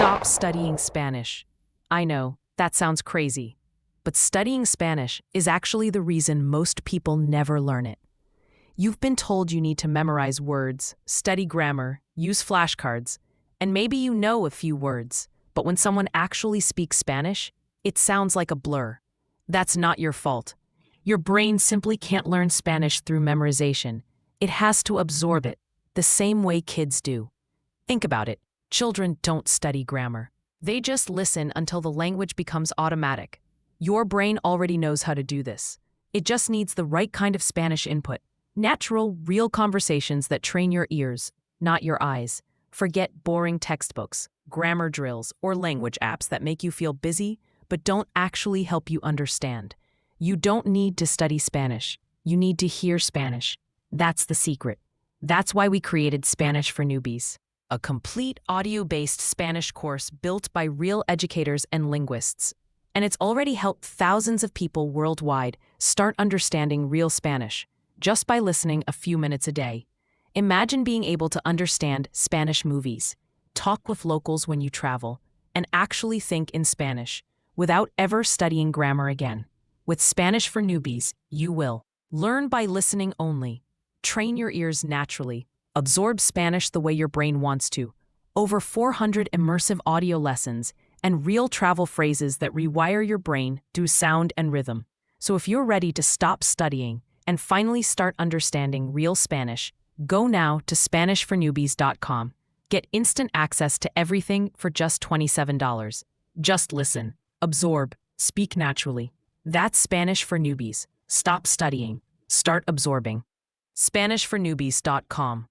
Stop studying Spanish. I know, that sounds crazy, but studying Spanish is actually the reason most people never learn it. You've been told you need to memorize words, study grammar, use flashcards, and maybe you know a few words, but when someone actually speaks Spanish, it sounds like a blur. That's not your fault. Your brain simply can't learn Spanish through memorization. It has to absorb it, the same way kids do. Think about it. Children don't study grammar. They just listen until the language becomes automatic. Your brain already knows how to do this. It just needs the right kind of Spanish input. Natural, real conversations that train your ears, not your eyes. Forget boring textbooks, grammar drills, or language apps that make you feel busy but don't actually help you understand. You don't need to study Spanish. You need to hear Spanish. That's the secret. That's why we created Spanish for Newbies, a complete audio-based Spanish course built by real educators and linguists. And it's already helped thousands of people worldwide start understanding real Spanish just by listening a few minutes a day. Imagine being able to understand Spanish movies, talk with locals when you travel, and actually think in Spanish without ever studying grammar again. With Spanish for Newbies, you will learn by listening only, train your ears naturally, absorb Spanish the way your brain wants to, over 400 immersive audio lessons, and real travel phrases that rewire your brain through sound and rhythm. So if you're ready to stop studying and finally start understanding real Spanish, go now to SpanishForNewbies.com. Get instant access to everything for just $27. Just listen, absorb, speak naturally. That's Spanish for Newbies. Stop studying. Start absorbing. SpanishForNewbies.com.